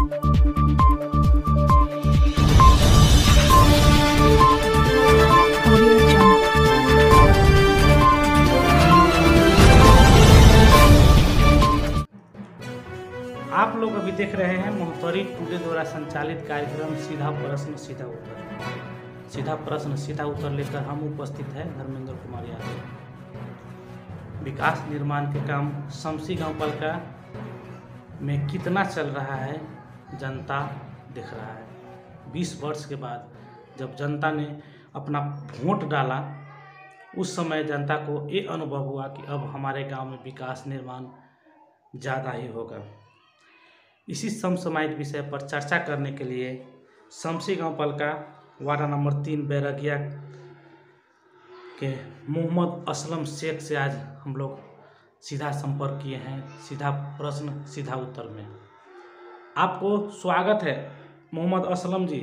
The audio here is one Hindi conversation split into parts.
आप लोग अभी देख रहे हैं मोहतरी टुडे द्वारा संचालित कार्यक्रम सीधा प्रश्न सीधा उत्तर। सीधा प्रश्न सीधा उत्तर लेकर हम उपस्थित हैं धर्मेंद्र कुमार यादव। विकास निर्माण के काम शमसी गांव पालिका में कितना चल रहा है जनता देख रहा है। 20 वर्ष के बाद जब जनता ने अपना वोट डाला, उस समय जनता को ये अनुभव हुआ कि अब हमारे गांव में विकास निर्माण ज़्यादा ही होगा। इसी समसामयिक विषय पर चर्चा करने के लिए शमसी गांव पालिका वार्ड नंबर 3 बैरगिया के मोहम्मद असलम शेख से आज हम लोग सीधा संपर्क किए हैं सीधा प्रश्न सीधा उत्तर में। आपको स्वागत है मोहम्मद असलम जी,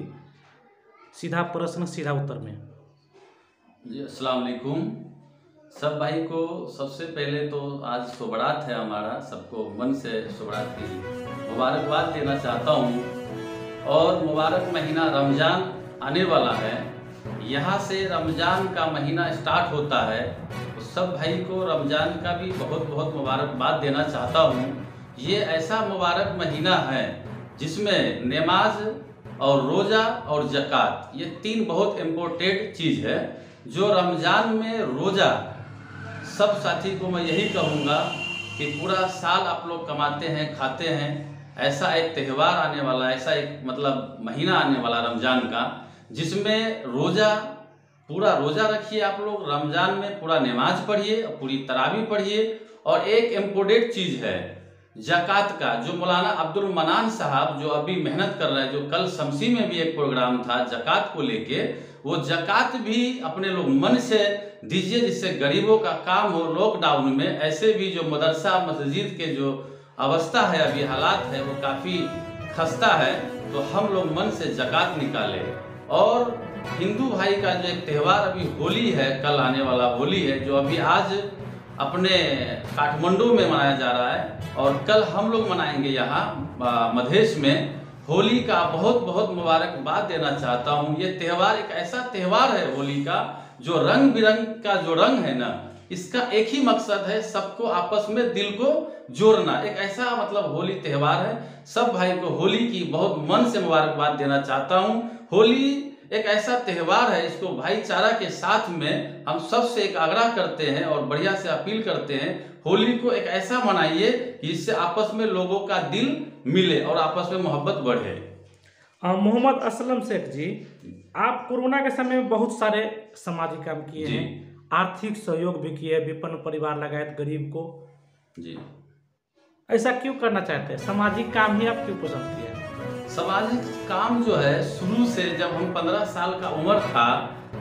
सीधा प्रश्न सीधा उत्तर में। जी अस्सलाम वालेकुम सब भाई को। सबसे पहले तो आज शुभरात है हमारा, सबको मन से शुभरात की मुबारकबाद देना चाहता हूँ। और मुबारक महीना रमज़ान आने वाला है, यहाँ से रमज़ान का महीना स्टार्ट होता है, तो सब भाई को रमज़ान का भी बहुत बहुत मुबारकबाद देना चाहता हूँ। ये ऐसा मुबारक महीना है जिसमें नमाज और रोज़ा और ज़कात, ये 3 बहुत इम्पोर्टेंट चीज़ है। जो रमज़ान में रोज़ा, सब साथी को मैं यही कहूँगा कि पूरा साल आप लोग कमाते हैं खाते हैं, ऐसा एक त्यौहार आने वाला, ऐसा एक मतलब महीना आने वाला रमज़ान का, जिसमें रोज़ा, पूरा रोज़ा रखिए आप लोग। रमज़ान में पूरा नमाज पढ़िए और पूरी तरावी पढ़िए। और एक इम्पोर्टेंट चीज़ है ज़कात का, जो मौलाना अब्दुल मनान साहब जो अभी मेहनत कर रहे हैं, जो कल शमसी में भी एक प्रोग्राम था ज़कात को लेके, वो ज़कात भी अपने लोग मन से दीजिए जिससे गरीबों का काम हो। लॉकडाउन में ऐसे भी जो मदरसा मस्जिद के जो अवस्था है, अभी हालात है, वो काफ़ी खस्ता है, तो हम लोग मन से ज़कात निकालें। और हिंदू भाई का जो एक त्यौहार अभी होली है, कल आने वाला होली है, जो अभी आज अपने काठमांडू में मनाया जा रहा है और कल हम लोग मनाएंगे यहाँ मधेश में। होली का बहुत बहुत मुबारकबाद देना चाहता हूँ। ये त्यौहार एक ऐसा त्यौहार है होली का, जो रंग बिरंग का जो रंग है ना, इसका एक ही मकसद है सबको आपस में दिल को जोड़ना। एक ऐसा मतलब होली त्यौहार है। सब भाई को होली की बहुत मन से मुबारकबाद देना चाहता हूँ। होली एक ऐसा त्यौहार है, इसको भाईचारा के साथ में हम सबसे एक आग्रह करते हैं और बढ़िया से अपील करते हैं, होली को एक ऐसा मनाइए कि इससे आपस में लोगों का दिल मिले और आपस में मोहब्बत बढ़े। मोहम्मद असलम शेख जी, आप कोरोना के समय में बहुत सारे सामाजिक काम किए हैं, आर्थिक सहयोग भी किए, विपन्न परिवार लगाए गरीब को जी। ऐसा क्यों करना चाहते हैं? सामाजिक काम ही आप क्यों पसंद किए? सामाजिक काम जो है शुरू से, जब हम 15 साल का उम्र था,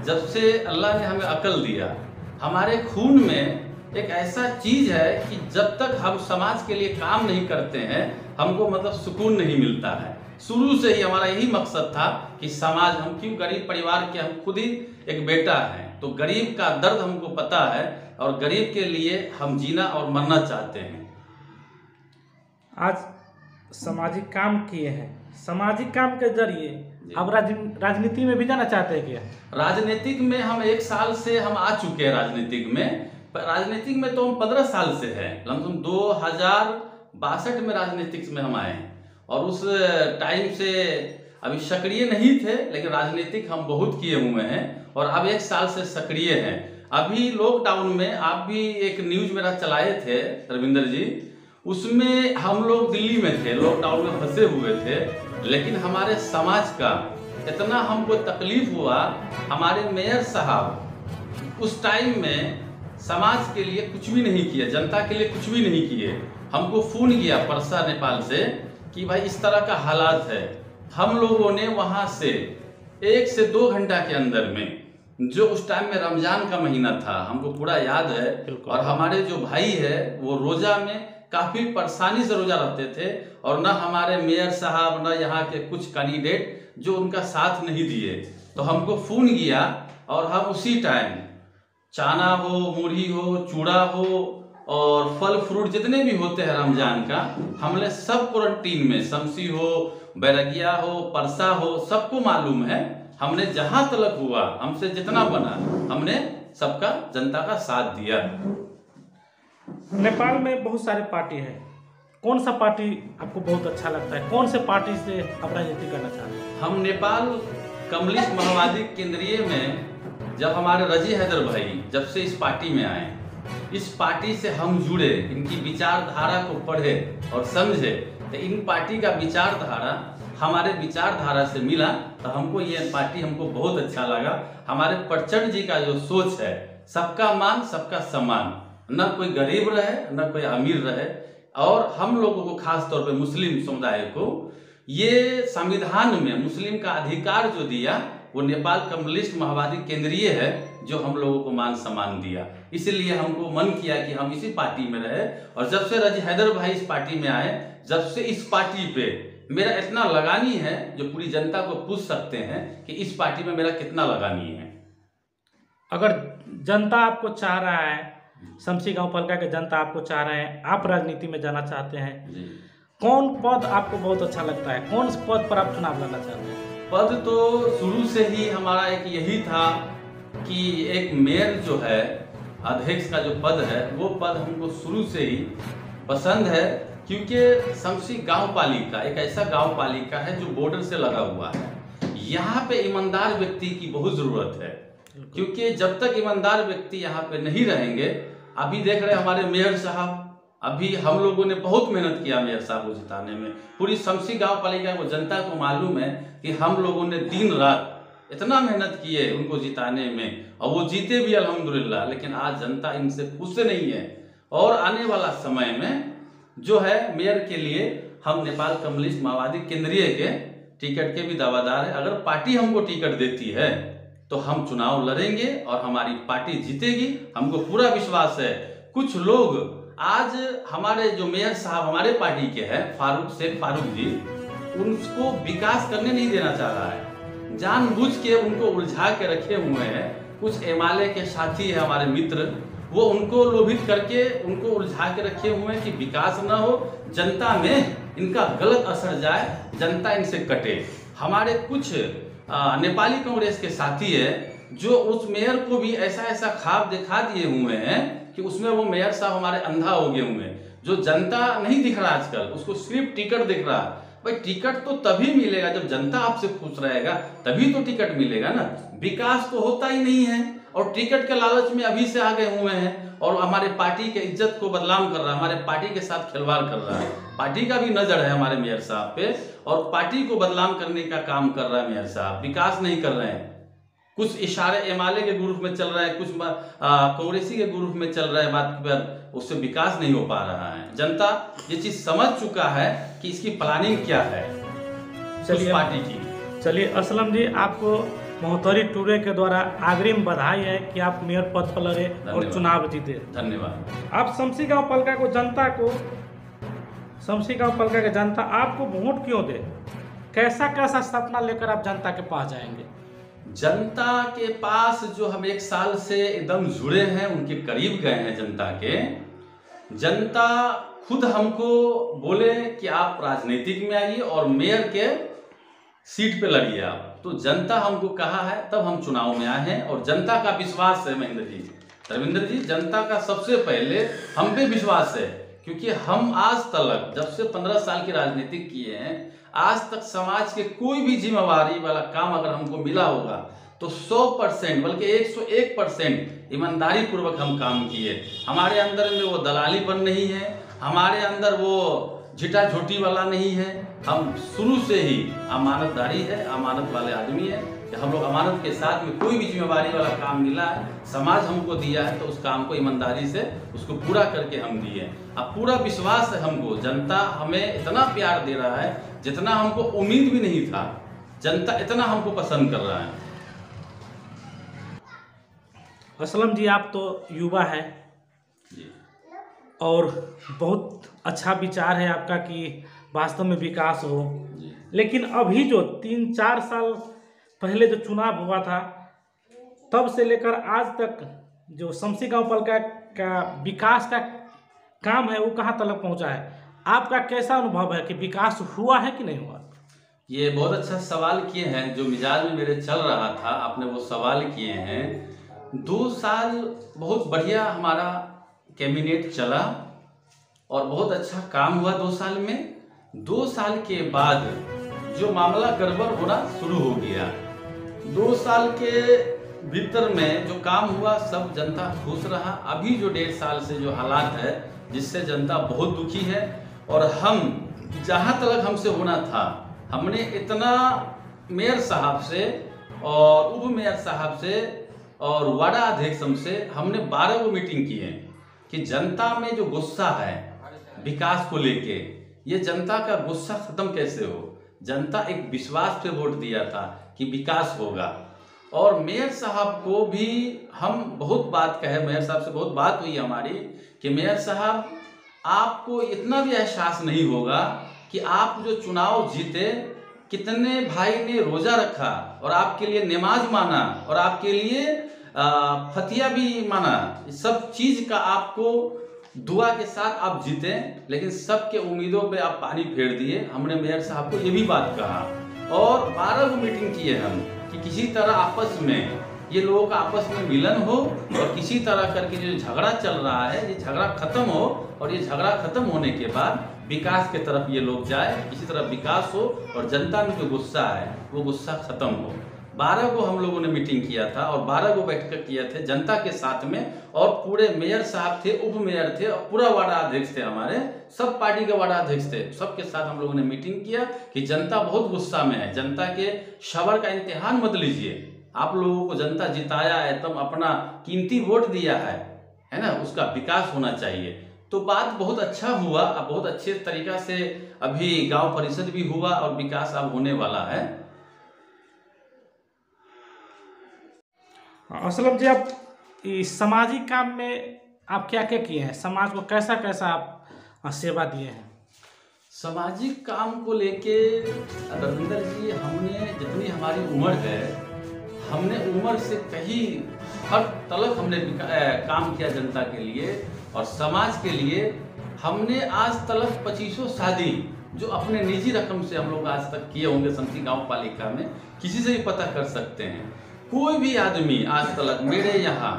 जब से अल्लाह ने हमें अकल दिया, हमारे खून में एक ऐसा चीज है कि जब तक हम समाज के लिए काम नहीं करते हैं, हमको मतलब सुकून नहीं मिलता है। शुरू से ही हमारा यही मकसद था कि समाज, हम क्यों गरीब परिवार के, हम खुद ही एक बेटा है, तो गरीब का दर्द हमको पता है और गरीब के लिए हम जीना और मरना चाहते हैं। आज सामाजिक काम किए हैं, सामाजिक काम के जरिए अब राजनीति में भी जाना चाहते हैं क्या? राजनीतिक में हम 1 साल से हम आ चुके हैं राजनीतिक में। राजनीतिक में तो हम 15 साल से हैं, लमसम 2062 में राजनीतिक में हम आए हैं। और उस टाइम से अभी सक्रिय नहीं थे, लेकिन राजनीतिक हम बहुत किए हुए हैं और अब 1 साल से सक्रिय हैं। अभी लॉकडाउन में आप भी एक न्यूज मेरा चलाए थे रविंदर जी, उसमें हम लोग दिल्ली में थे, लॉकडाउन में फंसे हुए थे, लेकिन हमारे समाज का इतना हमको तकलीफ हुआ। हमारे मेयर साहब उस टाइम में समाज के लिए कुछ भी नहीं किए, जनता के लिए कुछ भी नहीं किए। हमको फोन किया परसा नेपाल से कि भाई इस तरह का हालात है। हम लोगों ने वहां से 1 से 2 घंटा के अंदर में, जो उस टाइम में रमजान का महीना था, हमको पूरा याद है, और हमारे जो भाई है वो रोजा में काफी परेशानी से रोजा रखते थे, और न हमारे मेयर साहब न यहाँ के कुछ कैंडिडेट जो उनका साथ नहीं दिए। तो हमको फोन किया और हम उसी टाइम चाना हो, मुरही हो, चूड़ा हो और फल फ्रूट जितने भी होते हैं रमजान का, हमने सब क्वारंटीन में, शमसी हो, बैरगिया हो, परसा हो, सबको मालूम है। हमने जहां तलक हुआ, हमसे जितना बना, हमने सबका, जनता का साथ दिया। नेपाल में बहुत सारे पार्टी है, कौन सा पार्टी आपको बहुत अच्छा लगता है? कौन से पार्टी से आप राजनीति करना चाहते हैं? हम नेपाल कम्युनिस्ट माओवादी केंद्रीय में जब हमारे रजी हैदर भाई जब से इस पार्टी में आए, इस पार्टी से हम जुड़े, इनकी विचारधारा को पढ़े और समझे, तो इन पार्टी का विचारधारा हमारे विचारधारा से मिला, तो हमको ये पार्टी हमको बहुत अच्छा लगा। हमारे प्रचंड जी का जो सोच है, सबका मान सबका सम्मान, न कोई गरीब रहे न कोई अमीर रहे, और हम लोगों को खास तौर पे मुस्लिम समुदाय को ये संविधान में मुस्लिम का अधिकार जो दिया, वो नेपाल कम्युनिस्ट माओवादी केंद्रीय है, जो हम लोगों को मान सम्मान दिया। इसलिए हमको मन किया कि हम इसी पार्टी में रहे। और जब से रजी हैदर भाई इस पार्टी में आए, जब से इस पार्टी पे मेरा इतना लगानी है, जो पूरी जनता को पूछ सकते हैं कि इस पार्टी में मेरा कितना लगानी है। अगर जनता आपको चाह रहा है, शमसी गांव पलका के जनता आपको चाह रहे हैं, आप राजनीति में जाना चाहते हैं, जी। कौन पद आपको बहुत अच्छा लगता है? कौन से पद पर आप चुनाव लड़ना चाहते हैं? पद तो शुरू से ही हमारा एक यही था कि एक मेयर जो है, अध्यक्ष का जो पद है, वो पद हमको शुरू से ही पसंद है, क्योंकि शमसी गांव पालिका एक ऐसा गांव पालिका है जो बॉर्डर से लगा हुआ है। यहाँ पे ईमानदार व्यक्ति की बहुत जरूरत है, क्योंकि जब तक ईमानदार व्यक्ति यहाँ पे नहीं रहेंगे, अभी देख रहे हमारे मेयर साहब, अभी हम लोगों ने बहुत मेहनत किया मेयर साहब को जिताने में। पूरी शमसी गांव पालिका को, जनता को मालूम है कि हम लोगों ने दिन रात इतना मेहनत किए उनको जिताने में, और वो जीते भी अल्हम्दुलिल्लाह। लेकिन आज जनता इनसे खुश नहीं है, और आने वाला समय में जो है मेयर के लिए हम नेपाल कम्युनिस्ट माओवादी केंद्रीय के टिकट के भी दावादार है। अगर पार्टी हमको टिकट देती है तो हम चुनाव लड़ेंगे और हमारी पार्टी जीतेगी, हमको पूरा विश्वास है। कुछ लोग आज हमारे जो मेयर साहब हमारे पार्टी के हैं, शेख फारूक जी, उनको विकास करने नहीं देना चाह रहा है, जानबूझ के उनको उलझा के रखे हुए हैं। कुछ एमएलए के साथी है हमारे मित्र, वो उनको लोभित करके उनको उलझा के रखे हुए हैं कि विकास ना हो, जनता में इनका गलत असर जाए, जनता इनसे कटे। हमारे कुछ नेपाली कांग्रेस के साथी है जो उस मेयर को भी ऐसा ऐसा ख्वाब दिखा दिए हुए हैं कि उसमें वो मेयर साहब हमारे अंधा हो गए हुए हैं। जो जनता नहीं दिख रहा आजकल, उसको सिर्फ टिकट दिख रहा। भाई टिकट तो तभी मिलेगा जब जनता आपसे खुश रहेगा, तभी तो टिकट मिलेगा ना। विकास तो होता ही नहीं है, और टिकट के लालच में अभी से आ गए हुए हैं, और हमारे पार्टी के इज्जत को बदनाम कर रहा है, हमारे पार्टी के साथ खिलवाड़ कर रहा है। पार्टी का भी नजर है हमारे मेयर साहब पे, और पार्टी को बदनाम करने का काम कर रहा है मेयर साहब। विकास नहीं कर रहे हैं, कुछ इशारे एमएलए के ग्रुप में चल रहा है, कुछ कांग्रेसी के ग्रुप में चल रहा है, बात पर उससे विकास नहीं हो पा रहा है। जनता ये चीज समझ चुका है कि इसकी प्लानिंग क्या है उस पार्टी की। चलिए असलम जी, आपको महोत्तरी टूडे के द्वारा अग्रिम बधाई है कि आप मेयर पद पर लड़े और चुनाव जीते। धन्यवाद। आप शमसी गांव पलका को शमसी गांव पलका के जनता आपको वोट क्यों दे? कैसा कैसा सपना लेकर आप जनता के पास जाएंगे? जनता के पास जो हम 1 साल से एकदम जुड़े हैं, उनके करीब गए हैं जनता के। जनता खुद हमको बोले कि आप राजनीतिक में आइए और मेयर के सीट पे लड़िए आप, तो जनता हमको कहा है, तब हम चुनाव में आए हैं। और जनता का विश्वास है महेंद्र जी, धर्मेंद्र जी, जनता का सबसे पहले हम पे विश्वास है, क्योंकि हम आज तक जब से 15 साल की राजनीति किए हैं, आज तक समाज के कोई भी जिम्मेवारी वाला काम अगर हमको मिला होगा तो 100% बल्कि 101% ईमानदारी पूर्वक हम काम किए। हमारे अंदर में वो दलालीपन नहीं है, हमारे अंदर वो झिटा झोटी वाला नहीं है। हम शुरू से ही अमानतदारी है, अमानत वाले आदमी है कि हम लोग अमानत के साथ में कोई भी जिम्मेवारी वाला काम मिला है, समाज हमको दिया है, तो उस काम को ईमानदारी से उसको पूरा करके हम दिए। अब पूरा विश्वास है हमको, जनता हमें इतना प्यार दे रहा है जितना हमको उम्मीद भी नहीं था। जनता इतना हमको पसंद कर रहा है। असलम जी, आप तो युवा हैं और बहुत अच्छा विचार है आपका कि वास्तव में विकास हो, लेकिन अभी जो 3-4 साल पहले जो चुनाव हुआ था, तब से लेकर आज तक जो शमसी गांव पलका का विकास का काम है वो कहाँ तक पहुँचा है। आपका कैसा अनुभव है कि विकास हुआ है कि नहीं हुआ? ये बहुत अच्छा सवाल किए हैं, जो मिजाज में मेरे चल रहा था आपने वो सवाल किए हैं। 2 साल बहुत बढ़िया हमारा कैबिनेट चला और बहुत अच्छा काम हुआ 2 साल में। 2 साल के बाद जो मामला गड़बड़ होना शुरू हो गया। 2 साल के भीतर में जो काम हुआ सब जनता खुश रहा। अभी जो 1.5 साल से जो हालात है जिससे जनता बहुत दुखी है, और हम जहाँ तक हमसे होना था हमने इतना मेयर साहब से और उप मेयर साहब से और वार्ड अध्यक्ष से हमने 12 मीटिंग की है कि जनता में जो गुस्सा है विकास को लेके, ये जनता का गुस्सा खत्म कैसे हो। जनता एक विश्वास पे वोट दिया था कि विकास होगा। और मेयर साहब को भी हम बहुत बात कहे, मेयर साहब से बहुत बात हुई हमारी कि मेयर साहब आपको इतना भी एहसास नहीं होगा कि आप जो चुनाव जीते, कितने भाई ने रोजा रखा और आपके लिए नमाज माना और आपके लिए फतिया भी माना, सब चीज का आपको दुआ के साथ आप जीते, लेकिन सबके उम्मीदों पे आप पानी फेर दिए। हमने मेयर साहब को ये भी बात कहा और 12 मीटिंग किए हम कि किसी तरह आपस में ये लोगों का आपस में मिलन हो और किसी तरह करके जो झगड़ा चल रहा है ये झगड़ा खत्म हो, और ये झगड़ा खत्म होने के बाद विकास के तरफ ये लोग जाए, किसी तरह विकास हो और जनता में जो गुस्सा है वो गुस्सा खत्म हो। 12 को हम लोगों ने मीटिंग किया था और 12 को बैठकर किए थे जनता के साथ में, और पूरे मेयर साहब थे, उप मेयर थे और पूरा वार्ड अध्यक्ष थे, हमारे सब पार्टी के वार्ड अध्यक्ष थे, सबके साथ हम लोगों ने मीटिंग किया कि जनता बहुत गुस्सा में है। जनता के सब्र का इम्तिहान मत लीजिए। आप लोगों को जनता जिताया है, तुम अपना कीमती वोट दिया है ना, उसका विकास होना चाहिए। तो बात बहुत अच्छा हुआ, अब बहुत अच्छे तरीका से अभी गांव परिषद भी हुआ और विकास अब होने वाला है। असलम जी, आप इस सामाजिक काम में आप क्या क्या किए हैं? समाज को कैसा कैसा आप सेवा दिए हैं? सामाजिक काम को लेके रविंदर जी, हमने जितनी हमारी उम्र है, हमने उम्र से कहीं हद तलक हमने काम किया जनता के लिए और समाज के लिए। हमने आज तलक 25 शादी जो अपने निजी रकम से हम लोग आज तक किए होंगे शमसी गांव पालिका में, किसी से भी पता कर सकते हैं। कोई भी आदमी आज तलक मेरे यहाँ,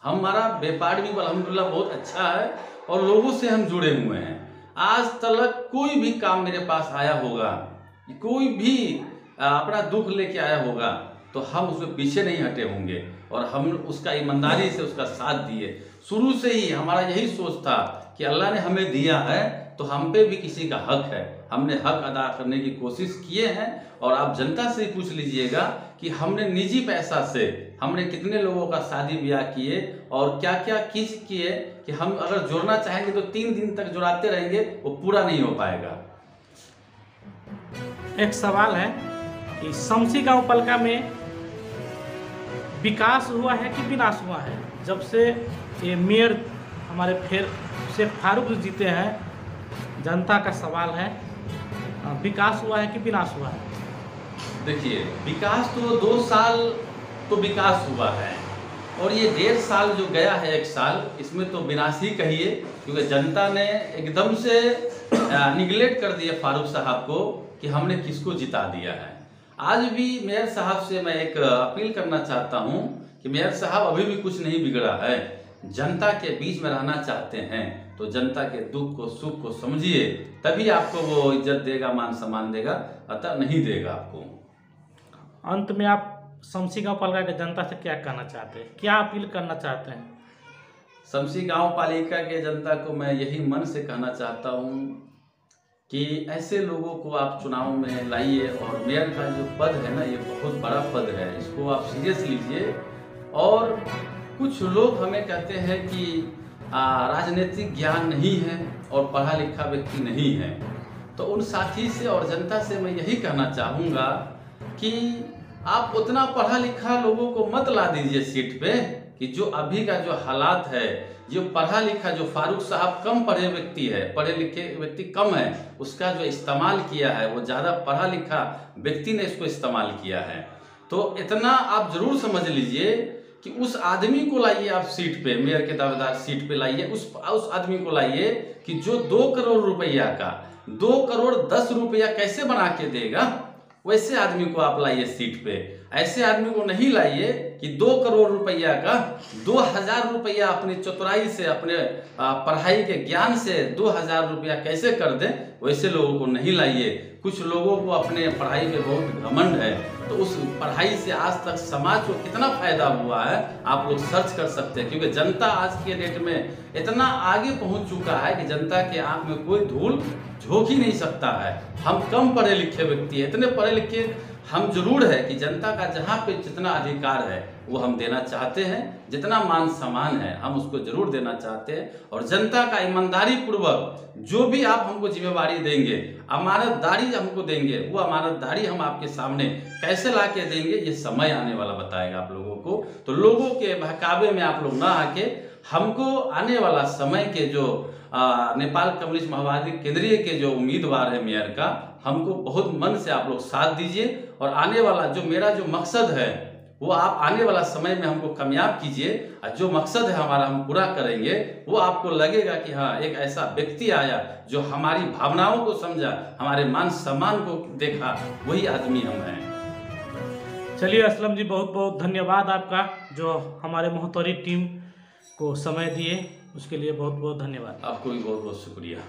हमारा व्यापार भी अल्हम्दुलिल्लाह बहुत अच्छा है और लोगों से हम जुड़े हुए हैं। आज तलक कोई भी काम मेरे पास आया होगा, कोई भी अपना दुख लेके आया होगा तो हम उसमें पीछे नहीं हटे होंगे और हम उसका ईमानदारी से उसका साथ दिए। शुरू से ही हमारा यही सोच था कि अल्लाह ने हमें दिया है तो हम पे भी किसी का हक है, हमने हक अदा करने की कोशिश किए हैं। और आप जनता से ही पूछ लीजिएगा कि हमने निजी पैसा से हमने कितने लोगों का शादी ब्याह किए और क्या क्या चीज किए कि हम अगर जोड़ना चाहेंगे तो 3 दिन तक जोड़ाते रहेंगे, वो पूरा नहीं हो पाएगा। एक सवाल है कि शमसी गांव पालिका में विकास हुआ है कि विनाश हुआ है? जब से ये मेयर हमारे फिर शेख फारूक जीते हैं, जनता का सवाल है विकास हुआ है कि विनाश हुआ है? देखिए, विकास तो 2 साल तो विकास हुआ है और ये 1.5 साल जो गया है 1 साल, इसमें तो विनाश ही कहिए, क्योंकि जनता ने एकदम से निगलेक्ट कर दिया फारूक साहब को कि हमने किसको जिता दिया है। आज भी मेयर साहब से मैं एक अपील करना चाहता हूं कि मेयर साहब अभी भी कुछ नहीं बिगड़ा है, जनता के बीच में रहना चाहते हैं तो जनता के दुख को सुख को समझिए, तभी आपको वो इज्जत देगा, मान सम्मान देगा, अतः नहीं देगा आपको। अंत में आप शमसी गांव पालिका के जनता से क्या कहना चाहते हैं, क्या अपील करना चाहते हैं? शमसी गांव पालिका के जनता को मैं यही मन से कहना चाहता हूं कि ऐसे लोगों को आप चुनाव में लाइए और मेयर का जो पद है ना, ये बहुत बड़ा पद है, इसको आप सीरियस लीजिए। और कुछ लोग हमें कहते हैं कि राजनीतिक ज्ञान नहीं है और पढ़ा लिखा व्यक्ति नहीं है, तो उन साथी से और जनता से मैं यही कहना चाहूँगा कि आप उतना पढ़ा लिखा लोगों को मत ला दीजिए सीट पे कि जो अभी का जो हालात है, जो पढ़ा लिखा, जो फारूक साहब कम पढ़े व्यक्ति है, पढ़े लिखे व्यक्ति कम है, उसका जो इस्तेमाल किया है वो ज़्यादा पढ़ा लिखा व्यक्ति ने इसको इस्तेमाल किया है। तो इतना आप जरूर समझ लीजिए कि उस आदमी को लाइए आप सीट पे, मेयर के दावेदार सीट पे लाइए, उस आदमी को लाइए कि जो 2 करोड़ रुपया का 2 करोड़ 10 रुपया कैसे बना के देगा, वैसे आदमी को आप लाइए सीट पे। ऐसे आदमी को नहीं लाइए कि 2 करोड़ रुपया का 2000 रुपया अपनी चतुराई से, अपने पढ़ाई के ज्ञान से 2000 रुपया कैसे कर दे, वैसे लोगों को नहीं लाइए। कुछ लोगों को अपने पढ़ाई पे बहुत घमंड है, तो उस पढ़ाई से आज तक समाज को कितना फायदा हुआ है आप लोग सर्च कर सकते हैं, क्योंकि जनता आज के डेट में इतना आगे पहुंच चुका है कि जनता के आंख में कोई धूल झोंक ही नहीं सकता है। हम कम पढ़े लिखे व्यक्ति हैं, इतने पढ़े लिखे हम जरूर है कि जनता का जहाँ पे जितना अधिकार है वो हम देना चाहते हैं, जितना मान सम्मान है हम उसको जरूर देना चाहते हैं। और जनता का ईमानदारी पूर्वक जो भी आप हमको जिम्मेवारी देंगे, अमानतदारी हमको देंगे, वो अमानतदारी हम आपके सामने कैसे ला के देंगे ये समय आने वाला बताएगा आप लोगों को। तो लोगों के बहकावे में आप लोग ना आके हमको आने वाला समय के जो नेपाल कम्युनिस्ट माओवादी केंद्रीय के जो उम्मीदवार है मेयर का, हमको बहुत मन से आप लोग साथ दीजिए। और आने वाला जो मेरा जो मकसद है वो आप आने वाला समय में हमको कामयाब कीजिए, और जो मकसद है हमारा हम पूरा करेंगे। वो आपको लगेगा कि हाँ, एक ऐसा व्यक्ति आया जो हमारी भावनाओं को समझा, हमारे मान सम्मान को देखा, वही आदमी हम हैं। चलिए असलम जी, बहुत बहुत धन्यवाद आपका, जो हमारे मोहतरी टीम को समय दिए, उसके लिए बहुत बहुत धन्यवाद। आपको भी बहुत बहुत शुक्रिया।